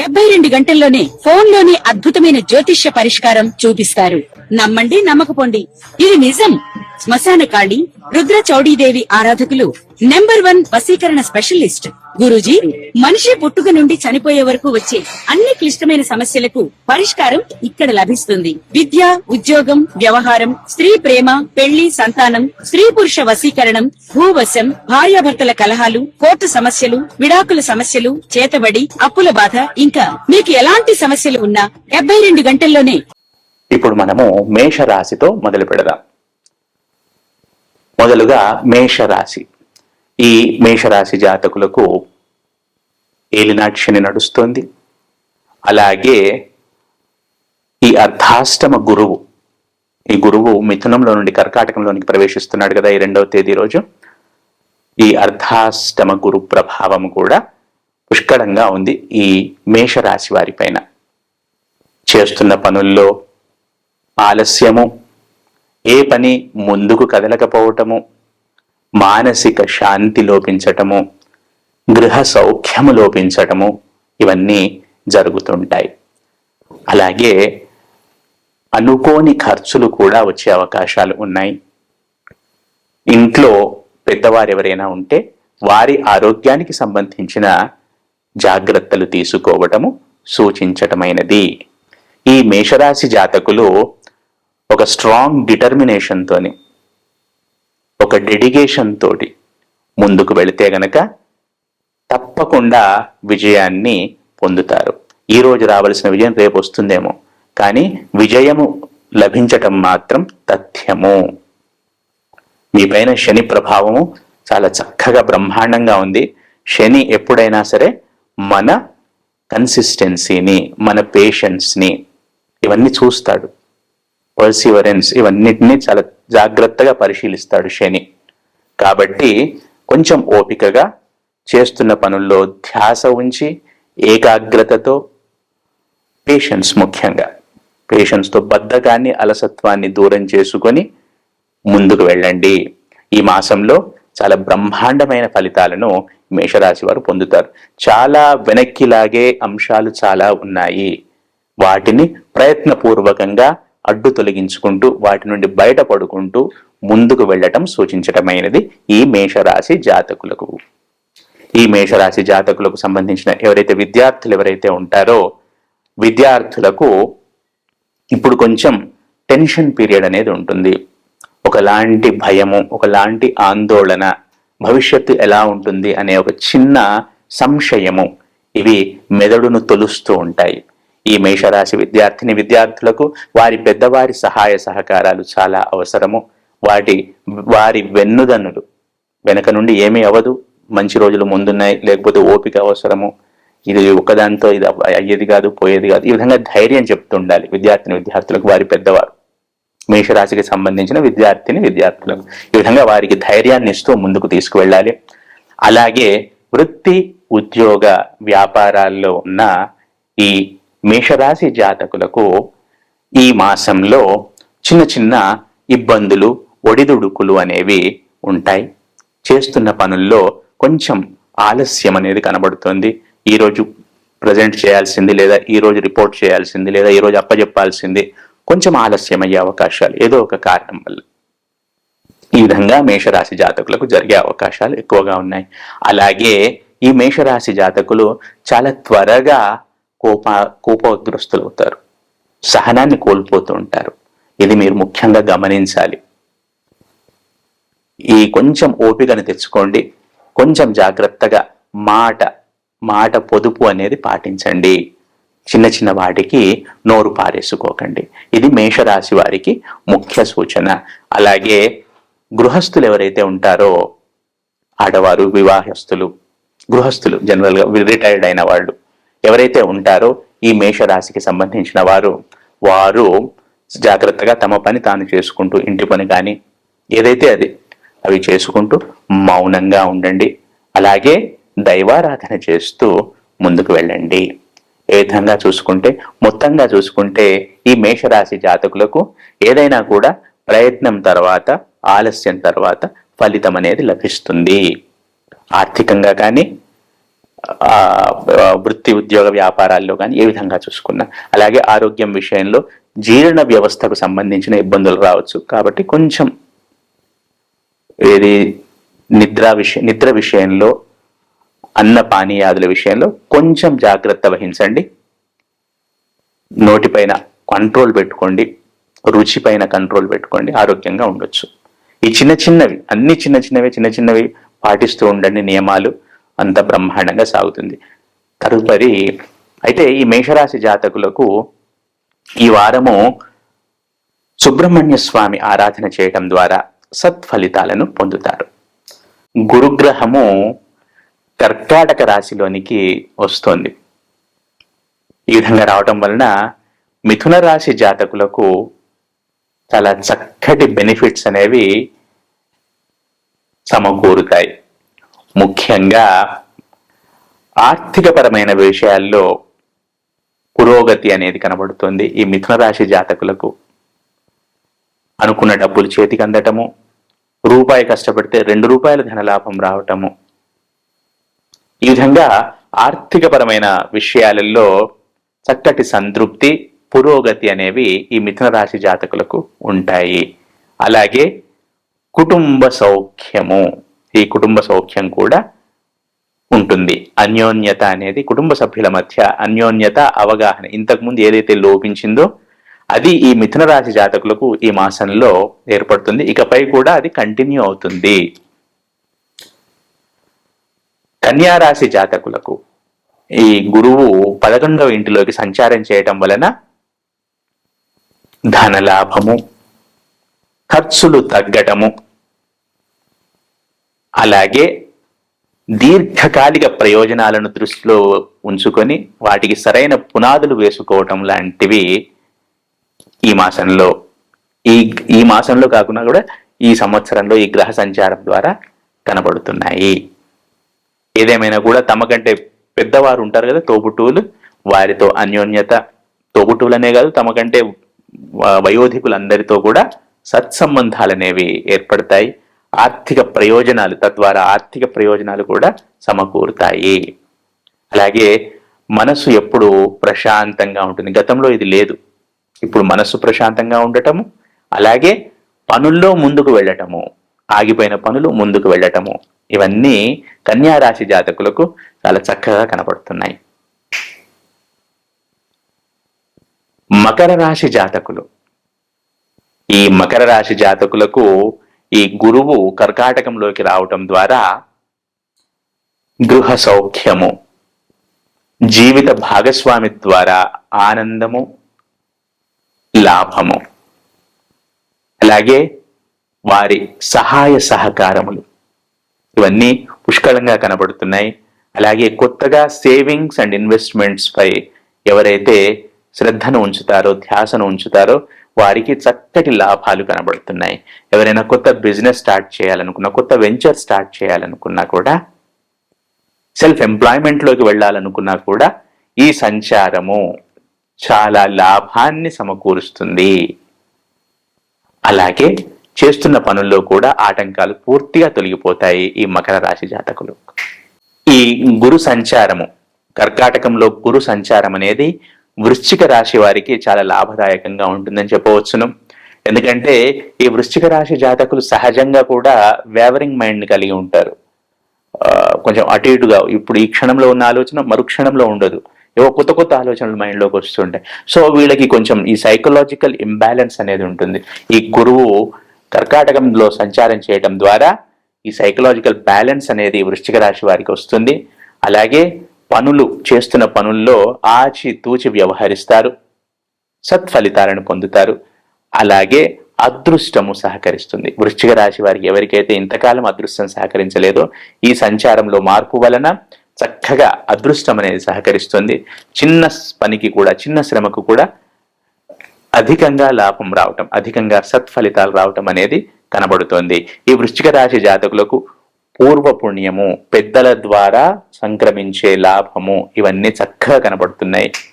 72 గంటల్లోనే ఫోన్ లోనే అద్భుతమైన జ్యోతిష్య పరిష్కారం చూపిస్తారు. నమ్మండి, నమ్మకపోండి, ఇది నిజం. శ్మశాన కాళి రుద్ర చౌడీదేవి ఆరాధకులు నంబర్ 1 వశీకరణ స్పెషలిస్ట్. గురూజీ, మనిషి పుట్టుక నుండి చనిపోయే వరకు వచ్చే అన్ని క్లిష్టమైన సమస్యలకు పరిష్కారం ఇక్కడ లభిస్తుంది. విద్య, ఉద్యోగం, వ్యవహారం, స్త్రీ ప్రేమ, పెళ్లి, సంతానం, స్త్రీ పురుష వశీకరణం, భూవశం, భార్యాభర్తల కలహాలు, కోర్టు సమస్యలు, విడాకుల సమస్యలు, చేతబడి, అప్పుల బాధ, ఇంకా మీకు ఎలాంటి సమస్యలు ఉన్నా 72 గంటల్లోనే. ఇప్పుడు మనము మేషరాశితో మొదలు పెడదాం. మొదలుగా మేషరాశి. ఈ మేషరాశి జాతకులకు ఏలినాటి శని నడుస్తోంది. అలాగే ఈ అర్ధాష్టమ గురువు, ఈ గురువు మిథునంలో నుండి కర్కాటకంలోనికి ప్రవేశిస్తున్నాడు కదా, ఈ 2వ తేదీ రోజు. ఈ అర్ధాష్టమ గురు ప్రభావం కూడా పుష్కలంగా ఉంది ఈ మేషరాశి వారి పైన. చేస్తున్న పనుల్లో ఆలస్యము, ఏ పని ముందుకు కదలకపోవటము, మానసిక శాంతి లోపించటము, గృహ సౌఖ్యము లోపించటము, ఇవన్నీ జరుగుతుంటాయి. అలాగే అనుకోని ఖర్చులు కూడా వచ్చే అవకాశాలు ఉన్నాయి. ఇంట్లో పెద్దవారు ఎవరైనా ఉంటే వారి ఆరోగ్యానికి సంబంధించిన జాగ్రత్తలు తీసుకోవటము సూచించటమైనది. ఈ మేషరాశి జాతకులు ఒక స్ట్రాంగ్ డిటర్మినేషన్ తోని, ఒక డెడికేషన్ తోటి ముందుకు వెళితే గనక తప్పకుండా విజయాన్ని పొందుతారు. ఈ రోజు రావాల్సిన విజయం రేపు వస్తుందేమో, కానీ విజయము లభించటం మాత్రం తథ్యము. మీ పైన శని ప్రభావము చాలా చక్కగా బ్రహ్మాండంగా ఉంది. శని ఎప్పుడైనా సరే మన కన్సిస్టెన్సీని, మన పేషెన్స్ని ఇవన్నీ చూస్తాడు. పర్సివరెన్స్ ఇవన్నిటినీ చాలా జాగ్రత్తగా పరిశీలిస్తాడు శని. కాబట్టి కొంచెం ఓపికగా చేస్తున్న పనుల్లో ధ్యాస ఉంచి, ఏకాగ్రతతో, పేషెన్స్, ముఖ్యంగా పేషెన్స్తో బద్ధకాన్ని, అలసత్వాన్ని దూరం చేసుకొని ముందుకు వెళ్ళండి. ఈ మాసంలో చాలా బ్రహ్మాండమైన ఫలితాలను మేషరాశి వారు పొందుతారు. చాలా వెనక్కి లాగే అంశాలు చాలా ఉన్నాయి. వాటిని ప్రయత్నపూర్వకంగా అడ్డు తొలగించుకుంటూ, వాటి నుండి బయటపడుకుంటూ ముందుకు వెళ్ళటం సూచించటమైనది ఈ మేషరాశి జాతకులకు. ఈ మేషరాశి జాతకులకు సంబంధించిన విద్యార్థులు ఎవరైతే ఉంటారో, విద్యార్థులకు ఇప్పుడు కొంచెం టెన్షన్ పీరియడ్ అనేది ఉంటుంది. ఒకలాంటి భయము, ఒకలాంటి ఆందోళన, భవిష్యత్తు ఎలా ఉంటుంది అనే ఒక చిన్న సంశయము, ఇవి మెదడును తొలుస్తూ ఉంటాయి. ఈ మేషరాశి విద్యార్థులకు వారి పెద్దవారి సహాయ సహకారాలు చాలా అవసరము. వారి వెన్నుదన్నులు, వెనక నుండి ఏమీ అవ్వదు, మంచి రోజులు ముందున్నాయి, లేకపోతే ఓపిక అవసరము, ఇది ఒకదాంతో ఇది అయ్యేది కాదు, పోయేది కాదు, ఈ విధంగా ధైర్యం చెప్తుండాలి విద్యార్థులకు వారి పెద్దవారు. మేషరాశికి సంబంధించిన విద్యార్థులకు ఈ విధంగా వారికి ధైర్యాన్ని ఇస్తూ ముందుకు తీసుకువెళ్ళాలి. అలాగే వృత్తి, ఉద్యోగ, వ్యాపారాల్లో ఉన్న ఈ మేషరాశి జాతకులకు ఈ మాసంలో చిన్న చిన్న ఇబ్బందులు, ఒడిదుడుకులు అనేవి ఉంటాయి. చేస్తున్న పనుల్లో కొంచెం ఆలస్యం అనేది కనబడుతుంది. ఈరోజు ప్రజెంట్ చేయాల్సింది, లేదా ఈరోజు రిపోర్ట్ చేయాల్సింది, లేదా ఈరోజు అప్పచెప్పాల్సింది కొంచెం ఆలస్యం అయ్యే అవకాశాలు ఏదో ఒక కారణం వల్ల ఈ విధంగా మేషరాశి జాతకులకు జరిగే అవకాశాలు ఎక్కువగా ఉన్నాయి. అలాగే ఈ మేషరాశి జాతకులు చాలా త్వరగా కోపగ్రస్తులు అవుతారు, సహనాన్ని కోల్పోతూ ఉంటారు. ఇది మీరు ముఖ్యంగా గమనించాలి. ఈ కొంచెం ఓపికను తెచ్చుకోండి. కొంచెం జాగ్రత్తగా మాట పొదుపు అనేది పాటించండి. చిన్న చిన్న వాటికి నోరు పారేసుకోకండి. ఇది మేషరాశి వారికి ముఖ్య సూచన. అలాగే గృహస్థులు ఎవరైతే ఉంటారో, ఆడవారు, వివాహస్తులు, గృహస్థులు, జనరల్గా రిటైర్డ్ అయిన వాళ్ళు ఎవరైతే ఉంటారో ఈ మేషరాశికి సంబంధించిన వారు జాగ్రత్తగా తమ పని తాను చేసుకుంటూ, ఇంటి పని కానీ ఏదైతే అవి చేసుకుంటూ మౌనంగా ఉండండి. అలాగే దైవారాధన చేస్తూ ముందుకు వెళ్ళండి. ఏ విధంగా మొత్తంగా చూసుకుంటే ఈ మేషరాశి జాతకులకు ఏదైనా కూడా ప్రయత్నం తర్వాత, ఆలస్యం తర్వాత ఫలితం అనేది లభిస్తుంది. ఆర్థికంగా కానీ, ఆ వృత్తి ఉద్యోగ వ్యాపారాల్లో కానీ ఏ విధంగా చూసుకున్నా. అలాగే ఆరోగ్యం విషయంలో జీర్ణ వ్యవస్థకు సంబంధించిన ఇబ్బందులు రావచ్చు. కాబట్టి కొంచెం ఏది నిద్ర విషయంలో, అన్న పానీయాదుల విషయంలో కొంచెం జాగ్రత్త వహించండి. నోటిపైన కంట్రోల్ పెట్టుకోండి, రుచి పైన కంట్రోల్ పెట్టుకోండి, ఆరోగ్యంగా ఉండొచ్చు. ఈ అన్ని చిన్న చిన్నవి పాటిస్తూ ఉండండి నియమాలు, అంత బ్రహ్మాండంగా సాగుతుంది. తదుపరి అయితే ఈ మేషరాశి జాతకులకు ఈ వారము సుబ్రహ్మణ్య స్వామి ఆరాధన చేయటం ద్వారా సత్ఫలితాలను పొందుతారు. గురుగ్రహము కర్కాటక రాశిలోనికి వస్తోంది. ఈ విధంగా రావటం వలన మిథున రాశి జాతకులకు చాలా చక్కటి బెనిఫిట్స్ అనేవి సమకూరుతాయి. ముఖ్యంగా ఆర్థికపరమైన విషయాల్లో పురోగతి అనేది కనబడుతుంది. ఈ మిథున రాశి జాతకులకు అనుకున్న డబ్బులు చేతికి అందటము, రూపాయి కష్టపడితే 2 రూపాయల ధనలాభం రావటము, ఈ విధంగా ఆర్థికపరమైన విషయాలలో చక్కటి సంతృప్తి, పురోగతి అనేవి ఈ మిథున రాశి జాతకులకు ఉంటాయి. అలాగే కుటుంబ సౌఖ్యము, ఈ కుటుంబ సౌఖ్యం కూడా ఉంటుంది. అన్యోన్యత అనేది కుటుంబ సభ్యుల మధ్య అన్యోన్యత, అవగాహన ఇంతకుముందు ఏదైతే లోపించిందో అది ఈ మిథున రాశి జాతకులకు ఈ మాసంలో ఏర్పడుతుంది. ఇకపై కూడా అది కంటిన్యూ అవుతుంది. కన్యా రాశి జాతకులకు ఈ గురువు 11వ ఇంటిలోకి సంచారం చేయటం వలన ధనలాభము, ఖర్చులు తగ్గటము, అలాగే దీర్ఘకాలిక ప్రయోజనాలను దృష్టిలో ఉంచుకొని వాటికి సరైన పునాదులు వేసుకోవటం లాంటివి ఈ మాసంలో ఈ మాసంలో కాకుండా కూడా ఈ సంవత్సరంలో ఈ గ్రహ సంచారం ద్వారా కనబడుతున్నాయి. ఏదేమైనా కూడా తమకంటే పెద్దవారు ఉంటారు కదా, తోబుట్టువులు, వారితో అన్యోన్యత, తోబుట్టువులనే కాదు తమకంటే వయోధికులందరితో కూడా సత్సంబంధాలు అనేవి ఏర్పడతాయి. తద్వారా ఆర్థిక ప్రయోజనాలు కూడా సమకూరుతాయి. అలాగే మనసు ఎప్పుడు ప్రశాంతంగా ఉంటుంది. గతంలో ఇది లేదు, ఇప్పుడు మనస్సు ప్రశాంతంగా ఉండటము, అలాగే పనుల్లో ముందుకు వెళ్ళటము, ఆగిపోయిన పనులు ముందుకు వెళ్ళటము, ఇవన్నీ కన్యా రాశి జాతకులకు చాలా చక్కగా కనపడుతున్నాయి. మకర రాశి జాతకులు, ఈ మకర రాశి జాతకులకు ఈ గురువు కర్కాటకంలోకి రావటం ద్వారా గృహ సౌఖ్యము, జీవిత భాగస్వామి ద్వారా ఆనందము, లాభము, అలాగే వారి సహాయ సహకారములు, ఇవన్నీ పుష్కలంగా కనబడుతున్నాయి. అలాగే కొత్తగా సేవింగ్స్ అండ్ ఇన్వెస్ట్మెంట్స్ పై ఎవరైతే శ్రద్ధను ఉంచుతారో, ధ్యాసను ఉంచుతారో వారికి చక్కటి లాభాలు కనబడుతున్నాయి. ఎవరైనా కొత్త బిజినెస్ స్టార్ట్ చేయాలనుకున్నా, కొత్త వెంచర్ స్టార్ట్ చేయాలనుకున్నా కూడా, సెల్ఫ్ ఎంప్లాయ్మెంట్లోకి వెళ్ళాలనుకున్నా కూడా ఈ సంచారము చాలా లాభాన్ని సమకూరుస్తుంది. అలాగే చేస్తున్న పనుల్లో కూడా ఆటంకాలు పూర్తిగా తొలగిపోతాయి ఈ మకర రాశి జాతకులు. ఈ గురు సంచారము, కర్కాటకంలో గురు సంచారం అనేది వృశ్చిక రాశి వారికి చాలా లాభదాయకంగా ఉంటుందని చెప్పవచ్చును. ఎందుకంటే ఈ వృశ్చిక రాశి జాతకులు సహజంగా కూడా వేవరింగ్ మైండ్ కలిగి ఉంటారు. కొంచెం అటు ఇటుగా, ఇప్పుడు ఈ క్షణంలో ఉన్న ఆలోచన మరుక్షణంలో ఉండదు, ఏవో కొత్త కొత్త ఆలోచనలు మైండ్లోకి వస్తుంటాయి. సో వీళ్ళకి కొంచెం ఈ సైకలాజికల్ ఇంబ్యాలెన్స్ అనేది ఉంటుంది. ఈ గురువు కర్కాటకంలో సంచారం చేయటం ద్వారా ఈ సైకలాజికల్ బ్యాలెన్స్ అనేది వృశ్చిక రాశి వారికి వస్తుంది. అలాగే చేస్తున్న పనుల్లో ఆచి తూచి వ్యవహరిస్తారు, సత్ఫలితాలను పొందుతారు. అలాగే అదృష్టము సహకరిస్తుంది. వృశ్చిక రాశి వారికి ఎవరికైతే ఇంతకాలం అదృష్టం సహకరించలేదో ఈ సంచారంలో మార్పు వలన చక్కగా అదృష్టం అనేది సహకరిస్తుంది. చిన్న పనికి కూడా, చిన్న శ్రమకు కూడా అధికంగా లాభం రావటం, అధికంగా సత్ఫలితాలు రావటం అనేది కనబడుతోంది. ఈ వృశ్చిక రాశి జాతకులకు పూర్వపుణ్యము, పెద్దల ద్వారా సంక్రమించే లాభము, ఇవన్నీ చక్కగా కనబడుతున్నాయి.